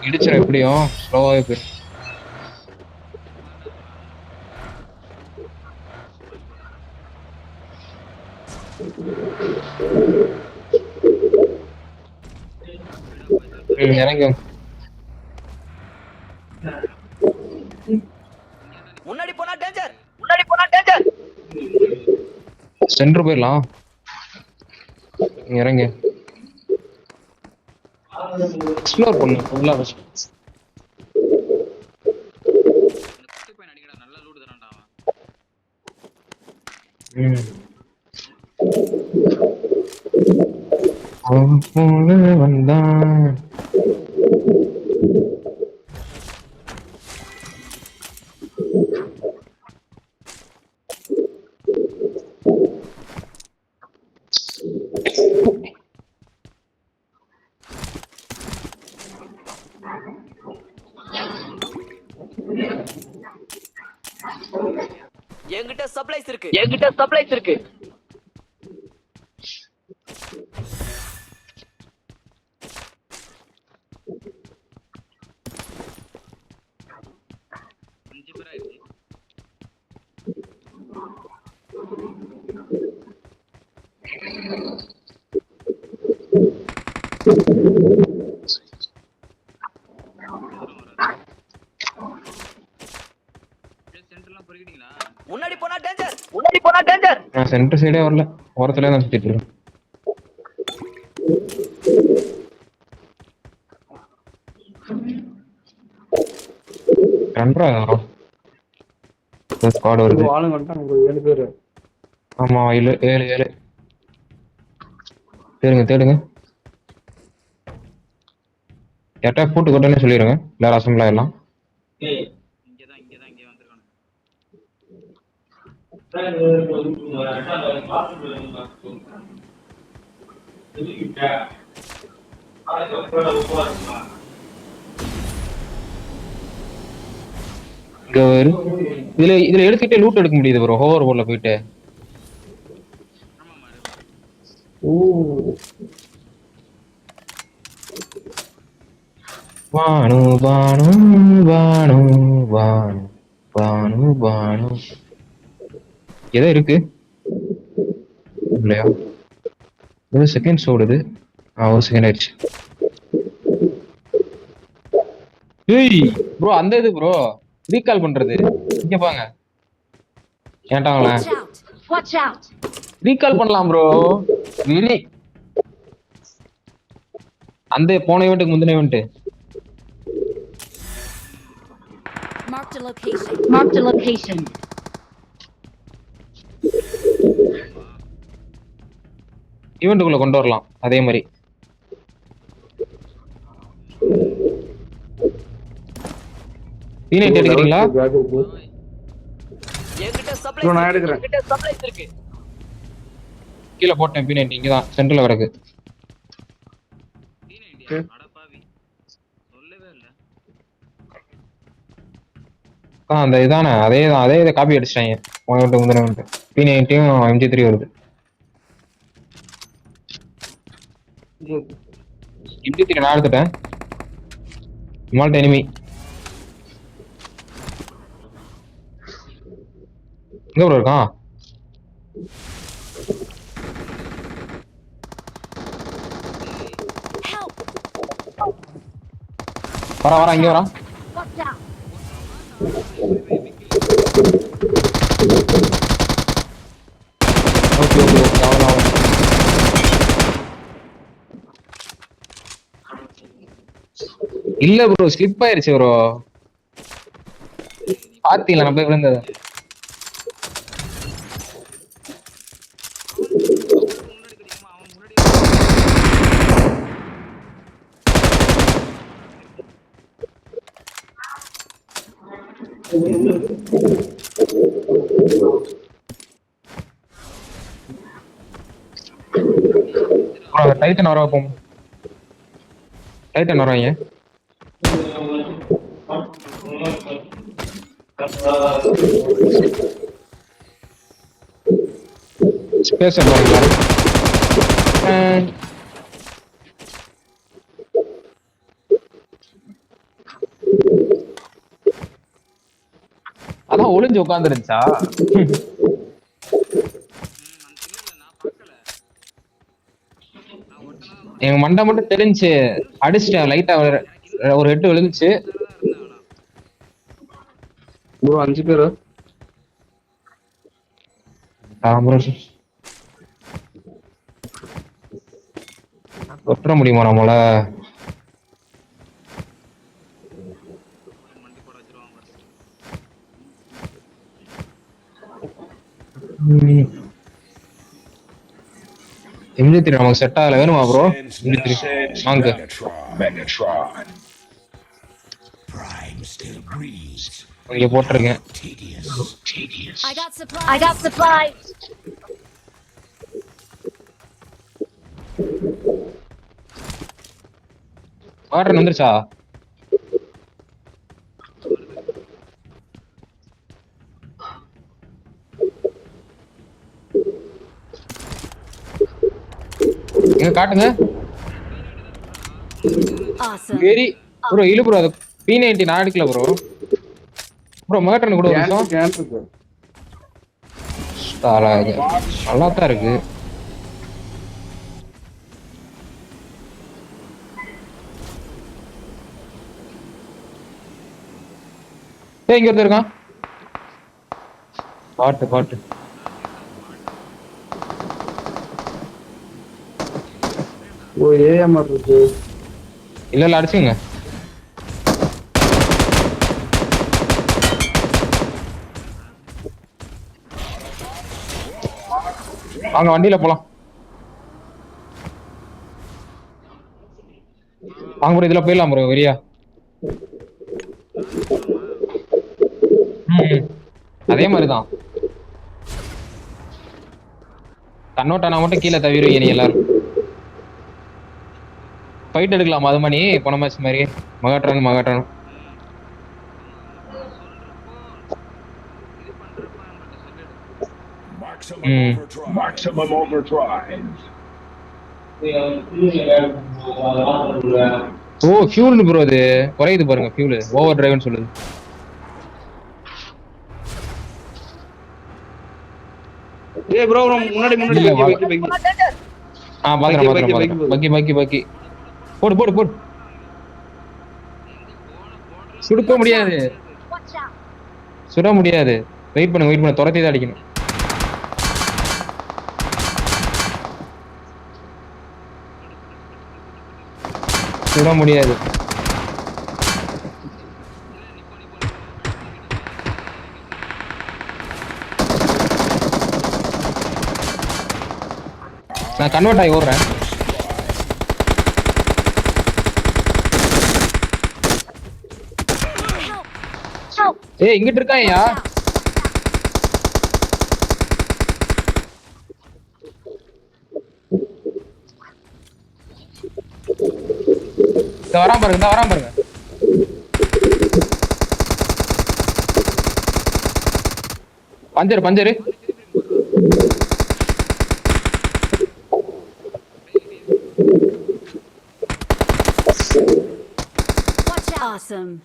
இடிச்சிடும் எப்படியும் ஸ்லோவாகவே போயிடும். இறங்க முன்னாடி போனா டேஞ்சர், முன்னாடி போனா டேஞ்சர். சென்டர் போயிடலாம். இறங்க எக்ஸ்ப்ளோர் பண்ணு ஃபுல்லா. நல்ல லூட் தரான்டா அவன் போல வந்தான். என்கிட்ட சப்ளைஸ் இருக்கு, என்கிட்ட சப்ளைஸ் இருக்கு. முன்னாடி போனா டேஞ்சர், முன்னாடி போனா டேஞ்சர். நான் சென்டர் சைடே வரல, ஓரத்துல தான் சுத்திட்டு இருக்கேன். ரெண்டரை ஸ்குவாட் வருது. ஆளுங்க வந்துட்டாங்க 7 பேரு. ஆமா 7 7 தேடுங்க தேடுங்க. யார்ட்டா கூட்டு கொட்டன்னு சொல்லிடுங்க, எல்லாரும் அசம்பிள் ஆயிடலாம். இங்க வந்திருக்கானு. இங்க ஒரு இதுல எடுத்துக்கிட்டே லூட் எடுக்க முடியுது ப்ரோ, ஹோவர் போர்ல போயிட்டு. வானு வானு வானு வானு வானு வானு ஏதோ இருக்கு இல்லையா? ஒரு செகண்ட் ஓடுது. ஒரு செகண்ட் ஆயிடுச்சு. ஏய் ப்ரோ, அந்த இது ப்ரோ ரீகால் பண்றது இங்க பாங்க. ஏன்டாங்களா ரீகால் பண்ணலாம் ப்ரோ. வெரி அந்த போன ஈவென்ட்டுக்கு முந்தின event. Marked a location. Marked a location. ஈவென்ட்டுக்குள்ள கொண்டு வரலாம் அதே மாதிரி. P90 எடுக்கிறீங்களா? என்கிட்ட சப்ளைஸ், நான் எடுக்கிறேன். என்கிட்ட சப்ளைஸ் இருக்கு. கீழே போட்டேன். P90 இங்கதான் சென்டர்ல கிடக்கு. அடப்பாவி சொல்லவே இல்ல. அந்த இதானே அதே தான், அதே இதை காப்பி அடிச்சிட்டாங்க. முந்தின P90யும் MG3 வருது. MG3 நான் எடுத்துட்டேன். மால்ட் எனிமி எங்க ப்ரோ இருக்கான்? வரா இங்க வரா. ஓகே ஓகே அவ்வளோ. இல்ல ப்ரோ, ஸ்லிப் ஆயிருச்சு ப்ரோ. பாத்தீங்களா நம்ம விழுந்தது? டைட்டன் வர வைப்போம். டைட்டன் வராங்க. ஸ்பேஸ் பாருங்க. அதான் ஒளிஞ்சு உட்காந்துருந்துச்சா? எங்க மண்டை மட்டும் தெரிஞ்சு அடிச்சிட்டேன் லைட்டா, ஒரு ஹெட் விழுந்துச்சு. ப்ரோ 5 பேரு. ஒட்டுற முடியுமா நம்மள? M3 நமக்கு செட் ஆகல, வேணுமா ப்ரோ? M3 வாங்க. Megatron. Prime still breathes. இங்க போட்டுருக்கேன். I got supplies. I got supplies. Water வந்துருச்சா? எங்க காட்டுங்க. Awesome. வெரி ப்ரோ, இல்ல ப்ரோ, அது P90 நான் எடுக்கல ப்ரோ. ப்ரோ மேட்டன் கூட ஒரு நிமிஷம். கேன் இருக்கு. நல்லா தான் இருக்கு. ஏய் இங்க ஒருத்தர் இருக்கான். பாட்டு ஓ ஏஎம்ஆர் இருக்கு. இல்ல அடிச்சுங்க. வாங்க வண்டியில போலாம். வாங்க ப்ரோ, இதுல போயிடலாம் ப்ரோ வெரியா. அதே மாதிரிதான். கண்ணோட்டானா மட்டும் கீழே தவிருவீங்க நீ எல்லாரும். ஃபைட் எடுக்கலாம் அது மணி போன மேட்ச் மாதிரி. மகாட்ரான் Maximum overdrive. ஓ ஃபியூல் ப்ரோ, இது குறையுது பாருங்க. ஃபியூல் ஓவர் டிரைவ்னு சொல்லுது. ஏய் ப்ரோ முன்னாடி பைக். பாக்குறேன். பக்கி போடு. சுட முடியாது. வெயிட் பண்ண துரத்தி தான் அடிக்கணும். சுட முடியாது. நான் கன்வெர்ட் ஆகி ஓடுறேன். ஏய் இங்கிட்டு இருக்காயா? வராம பாருங்க. Puncture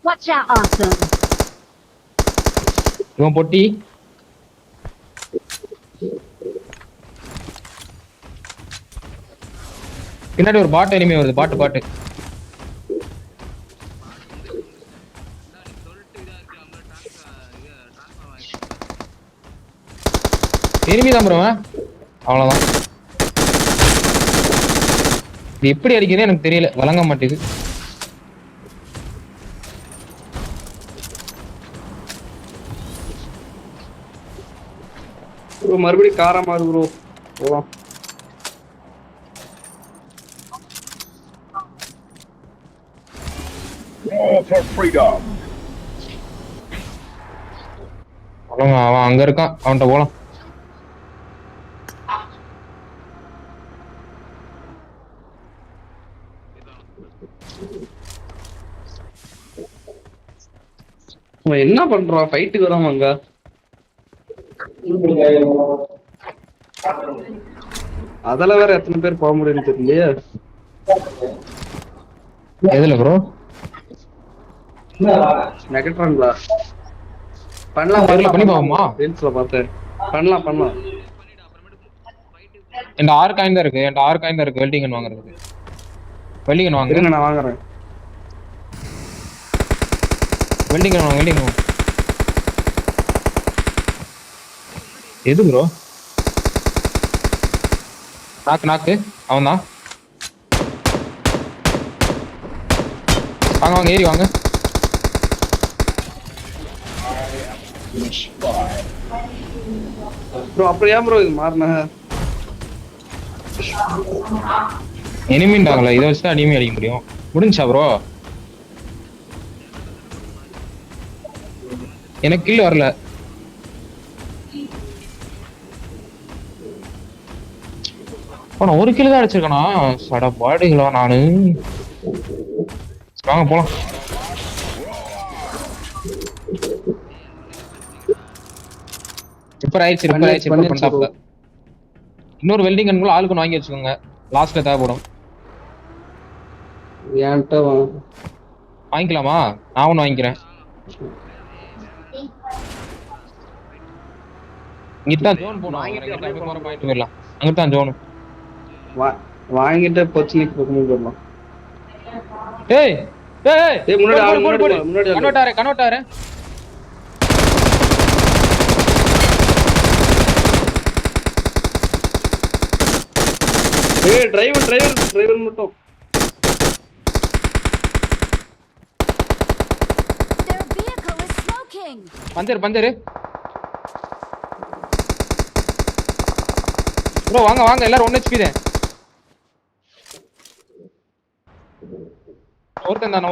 Watch out. Awesome. இவன் பொட்டி. பின்னாடி ஒரு பாட்டு எனிமே வருது. பாட்டு எனிமி தான் ப்ரோ. அவ்வளவுதான். இது எப்படி அடிக்குதுன்னு எனக்கு தெரியல, வழங்க மாட்டேங்குது. மறுபடியும் காரா மாறு ப்ரோ. போலாம். All for freedom. அவன் அங்க இருக்கான், அவன்கிட்ட போலாம். அவன் என்ன பண்றான்? ஃபைட்டுக்கு வராம அங்க. அதுல வேற எத்தனை பேர் போக முடியும்னு தெரியலையே. எதுல ப்ரோ? மெகட்ரான்ல. பண்ணலாம் தெரியல, பண்ணி பாப்போமா? ரீல்ஸ்ல பார்த்தேன். பண்ணலாம் பண்ணலாம். பண்ணிட்டு அப்புறமேட்டு ஃபைட்டு என்கிட்ட 6 காயின் தான் இருக்கு. என்கிட்ட 6 காயின் தான் இருக்கு. வெல்டிங் வாங்குறதுக்கு. வெல்டிங் வாங்க. இருங்க நான் வாங்குறேன். வெல்டிங் வாங்க. வெல்டிங் வாங்க. எது ப்ரோ? நாக்கு அவன் தான். வாங்க வாங்க, ஏறி வாங்க. ப்ரோ அப்புறம் ஏன் ப்ரோ இது மாறின? எனிமின்டாங்களா? இதை வச்சு தான் அடிமை அடிக்க முடியும். முடிஞ்சா ப்ரோ? எனக்கு கில் வரல. நான் ஒரு கிலோ தான் அடிச்சிருக்கேனா? சட பாடுகளா நானு. வாங்க போலாம். ரிப்பேர் ஆயிடுச்சு, ரிப்பேர் ஆயிடுச்சு. ரிப்பேர் பண்ணிட்டாப்ல. இன்னொரு வெல்டிங் கன்னுக்குள்ள ஆளுக்கு வாங்கி வச்சுக்கோங்க. லாஸ்ட்ல தேவைப்படும். ஏன்ட்ட வாங்கிக்கலாமா? நான் ஒன்று வாங்கிக்கிறேன். இங்கிட்ட ஜோன் போகணும். பாயிண்ட் போயிடலாம். அங்கிட்டு தான் ஜோனு. வாங்கிட்டு பொச்சினிக்கு பக்கமும் போயிடலாம். ஏய் ஏய் ஏய் முன்னாடி கனோட்டாரு. ஏய் டிரைவர் மட்டும். Their vehicle is smoking. Puncture bro. வாங்க எல்லாரும் 1 HP தான். ஒருத்தன் தான்.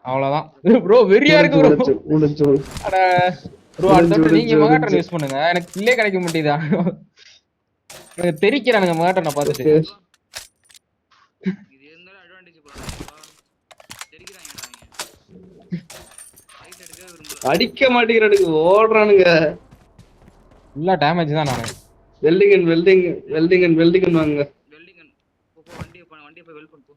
அவ்வளவுதான் ப்ரோ. வெறியா இருக்கு ப்ரோ. அட ப்ரோ, அடுத்து நீங்க மகாட்டன் யூஸ் பண்ணுங்க. எனக்கு கில்லே கிடைக்க மாட்டேதா? எனக்கு தெரிக்கிறானுங்க மகாட்டனை பார்த்துட்டு. இது இருந்தாலும் அட்வான்டேஜ் போறாங்கப்பா. தெரிக்கிறாங்கடா அவங்க. ஃபைட் எடுக்க விரும்பல. அடிக்க மாட்டேங்கிறானுங்க, ஓடுறானுங்க. இல்ல டேமேஜ் தான் நானு. வெல்டிங் வாங்க. வெல்டிங் போ வண்டியை போய் வெல்ட் பண்ணு போ.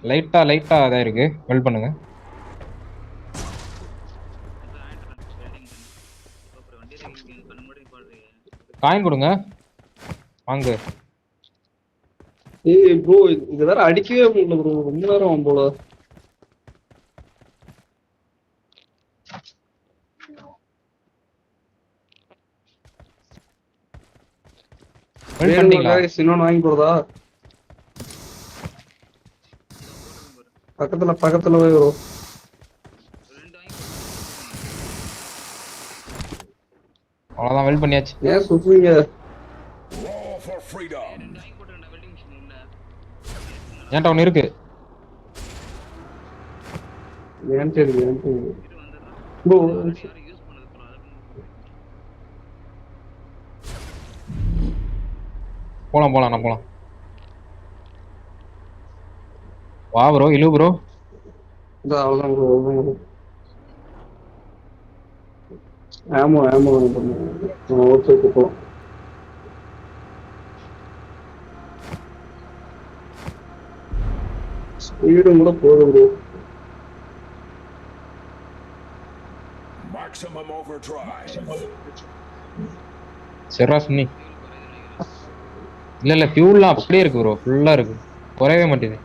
லைட்டா அதான் இருக்கு. வெல்ட் பண்ணுங்க. வெல்டிங் அப்புறம் வண்டியை கண்ணு மூடி பாடுறீங்க. காயின் கொடுங்க. வாங்க. ஏய் ப்ரோ இது வேற அடிக்கவே முடியல ப்ரோ. ரொம்ப நேரம் ஆகும் போல. வெல்ட் பண்ணிட்டீங்களா? இன்னொன்னு வாங்கி போறதா? பக்கத்துல போய் வரும். ரெண்டு வாங்கி அவ்வளவுதான், வெல்ட் பண்ணியாச்சு. ஏன் சுத்துறீங்க? Roll for freedom. ரெண்டு வாங்கி போட்டுருக்கேன். வெல்டிங் மிஷின் உள்ள ஏன்டா ஒன்று இருக்கு. ஏன் தெரியுது இது வந்துடுறேன். ப்ரோ. யாரும் யூஸ் பண்ணது போல. போலாம் நான் போலாம். வா ப்ரோ, இலு ப்ரோ. அவ்வளோதான் ப்ரோ. ஆமா ஓகே போலாம். ஸ்பீடும் கூட போதும் ப்ரோ. Maximum overdrive. சரிடா சுன்னி. இல்ல ஃபியூல்லாம் அப்படியே இருக்கு ப்ரோ. ஃபுல்லா இருக்கு, குறையவே மாட்டேது.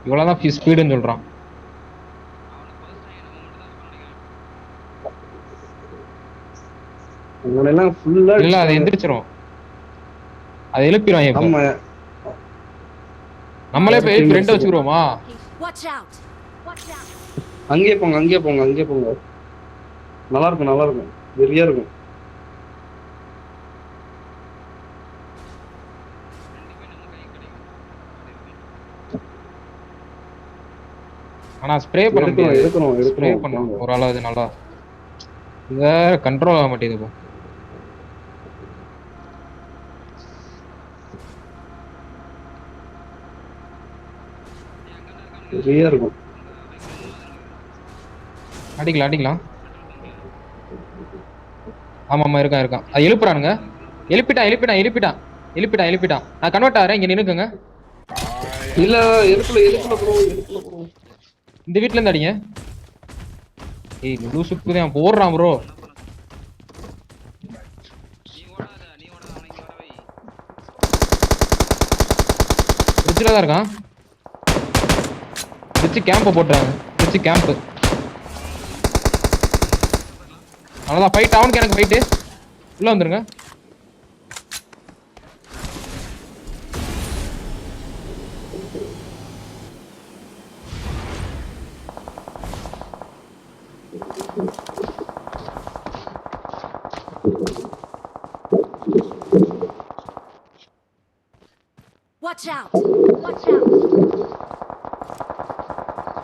இவ்வளவுதான் ஸ்பீடுன்னு சொல்றான். உங்களெல்லாம் ஃபுல்லா இல்ல அது எந்திரிச்சிரும். அது எழுப்பிடுவாங்க. இப்ப ஆமா நம்மளே போய் ஃப்ரெண்ட் வச்சுக்கிறோமா? Watch out. அங்கேயே போங்க. நல்லா இருக்கும். வெறியா இருக்கும். ஆனா ஸ்ப்ரே பண்ண முடியாது. எடுக்கணும். ஸ்ப்ரே பண்ணணும் ஒரு அளவு. நல்லா இத கண்ட்ரோல் ஆக மாட்டேங்குது இப்போ. வெறியா இருக்கும். அடிக்கலாம். ஆமா இருக்கான். அது எழுப்புறானுங்க. எழுப்பிட்டான். நான் கன்வெர்ட் ஆறேன், இங்க நின்னுக்குங்க. இல்ல எழுப்புல ப்ரோ. இந்த வீட்ல இருந்து அடிங்க. ஏய் லூசுக்கு தான் போடுறான் ப்ரோ. நீ ஓடாத அவனை இங்க வர வை. ரிச்சில தான் இருக்கான். ரிச்சி கேம்ப் போட்டுறாங்க. ரிச்சி கேம்ப். அவ்வளவுதான் ஃபைட். அவனுக்கு எனக்கு ஃபைட்டு. உள்ள வந்துருங்க. Watch out!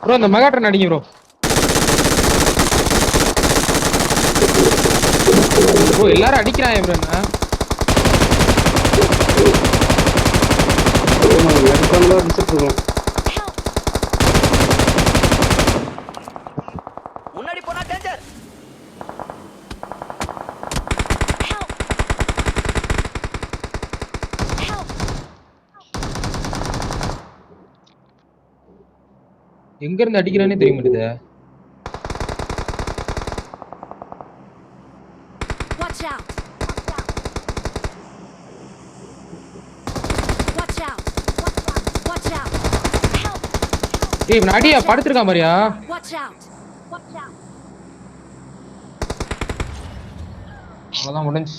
ப்ரோ இந்த மெகாட்ரன் அடிங்க ப்ரோ. ப்ரோ எல்லாரும் அடிக்கிறாங்க ப்ரோ. என்ன எடுத்தாலும் அடிச்சிட்டு இருக்கோம். முன்னாடி போனா டேஞ்சர். எங்க இருந்து அடிக்கிறானே தெரிய மாட்டேங்குது. Watch out! Watch out! Watch out! Help! ஏய் இவன் அடியா படுத்துருக்கான் மாதிரியா. Watch out! அவ்வளவுதான் முடிஞ்சு.